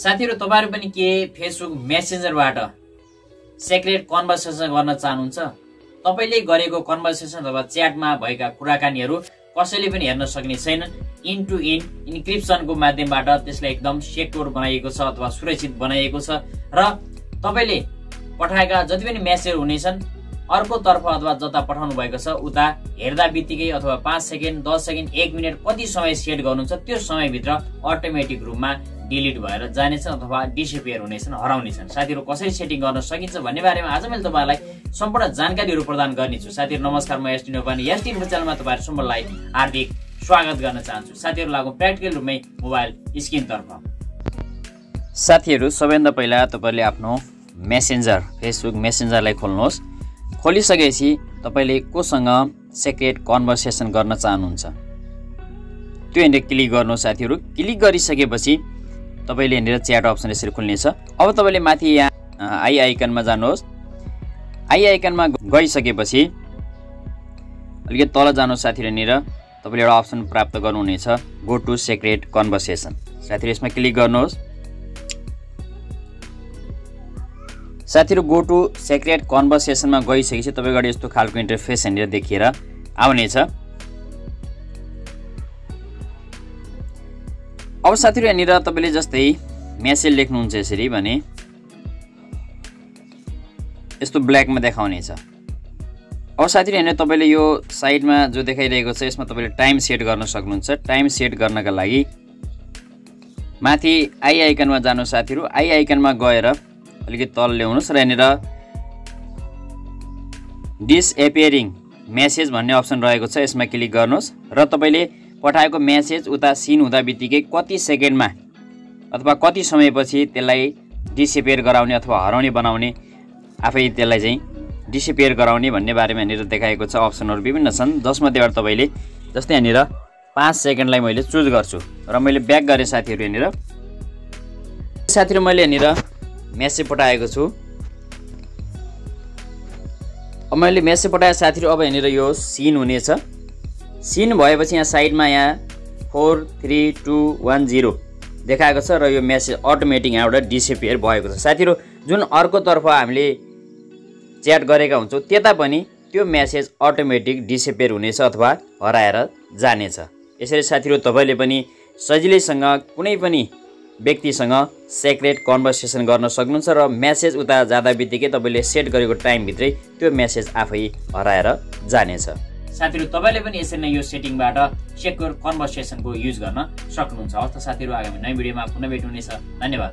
साथीहरु तपाईहरु पनि के फेसबुक मेसेन्जरबाट सिक्रेट कन्भर्सेसन गर्न चाहनुहुन्छ? तपाईले गरेको कन्भर्सेसन अथवा च्याटमा भएका कुराकानीहरु कसैले पनि हेर्न सक्ने छैन। इन टु इन इन्क्रिप्सनको माध्यमबाट त्यसलाई एकदम सेक्योर बनाइएको छ अथवा सुरक्षित बनाइएको छ र तपाईले पठाएका जति पनि मेसेज हुनेछन् अर्को तर्फ अथवा जता पठाउनु भएको छ उता हेर्दा बित्तिकै अथवा 5 सेकेन्ड 10 सेकेन्ड 1 मिनेट कति समय सेट गर्नुहुन्छ त्यो समयभित्र अटोमेटिक रूपमा डिलिट भएर जानेछन् अथवा डिसअपियर हुनेछन्, हराउनेछन्। साथीहरु कसरी सेटिङ गर्न सकिन्छ भन्ने बारेमा आज मैले तपाईहरुलाई सम्पूर्ण जानकारीहरु प्रदान गर्नेछु। साथीहरु नमस्कार, म sdinfo अनि sdinfo च्यानलमा तपाईहरु सम्पूर्णलाई हार्दिक स्वागत गर्न चाहन्छु। साथीहरु लागौं प्र्याक्टिकल रूपमै मोबाइल स्क्रिनतर्फ। साथीहरु सबैभन्दा पहिला तपाईले आफ्नो मेसेन्जर फेसबुक मेसेन्जरलाई खोल्नुहोस्। खोलिसकेपछि तपाईले कोसँग सिक्रेट कन्भर्सेसन गर्न चाहनुहुन्छ त्यो यहाँनिर क्लिक गर्नुहोस्। साथीहरु क्लिक गरिसकेपछि तपाईले यहाँनिर च्याट अप्सन यसरी खुल्नेछ। अब तपाईले माथि यहाँ आई आइकनमा जानुहोस्। आई आइकनमा गइसकेपछि अलिकति तल जानुहोस्। साथीहरु यहाँनिर तपाईले एउटा अप्सन प्राप्त गर्नुहुनेछ, गो टु सिक्रेट कन्भर्सेसन। साथीहरु यसमा क्लिक गर्नुहोस्। साथीहरु गो टु सिक्रेट कन्भर्सेसनमा गइसकेपछि तपाईको अगाडि यस्तो खालको इन्टरफेस यहाँनिर देखिएर आउनेछ। अब साथीहरु यहाँनिर तपाईले जस्तै मेसेज लेख्नुहुन्छ यसरी भने यस्तो ब्ल्याकमा देखाउनेछ। अब साथीहरु यहाँनिर तपाईले यो साइडमा जो देखाइरहेको छ यसमा तपाईले टाइम सेट गर्न सक्नुहुन्छ। टाइम सेट गर्नका लागि माथि आई आइकनमा जानुहोस्। साथीहरु आई आइकनमा गएर अलिकति तल ल्याउनुस् र यहाँनिर डिसएपियरिङ मेसेज भन्ने अप्सन रहेको छ, यसमा क्लिक गर्नुहोस् र तपाईले पठाएको मेसेज उता सिन हुँदा बित्तिकै कति सेकेन्डमा अथवा कति समयपछि त्यसलाई डिसएपियर गराउने अथवा हराउने बनाउने, आफै त्यसलाई चाहिँ डिसएपियर गराउने भन्ने बारेमा यहाँनिर देखाएको छ। अप्सनहरु विभिन्न छन् जसमध्येबाट तपाईले जस्तै यहाँनिर 5 सेकेन्डलाई मैले चुज गर्छु र मैले ब्याक गरे। साथीहरु यहाँनिर मैले यहाँनिर मेसेज पठाएको छु। अब मैले मेसेज पठाए साथीहरु अब यहाँनिर यो सिन हुनेछ। सिन भएपछि यहाँ साइडमा यहाँ 4 3 2 1 0 देखाएको छ र यो मेसेज अटोमेटिक यहाँबाट डिसएपियर भएको छ। साथीहरु जुन अर्को तर्फ हामीले च्याट गरेका हुन्छौं त्यता पनि त्यो मेसेज अटोमेटिक डिसएपियर हुनेछ अथवा हराएर जानेछ। यसरी साथीहरु तपाईले पनि सजिलैसँग कुनै पनि व्यक्तिसँग सिक्रेट कन्भर्सेसन गर्न सक्नुहुन्छ र मेसेज उता जाँदा बित्तिकै तपाईले सेट गरेको टाइम भित्रै त्यो मेसेज आफै हराएर जानेछ। साथीहरु तपाईले पनि यसरी नै यो सेटिङबाट सिक्योर कन्भर्सेसनको युज गर्न सक्नुहुन्छ। हस्त साथीहरु आगामी नयाँ भिडियोमा पुनः भेट हुनेछ। धन्यवाद।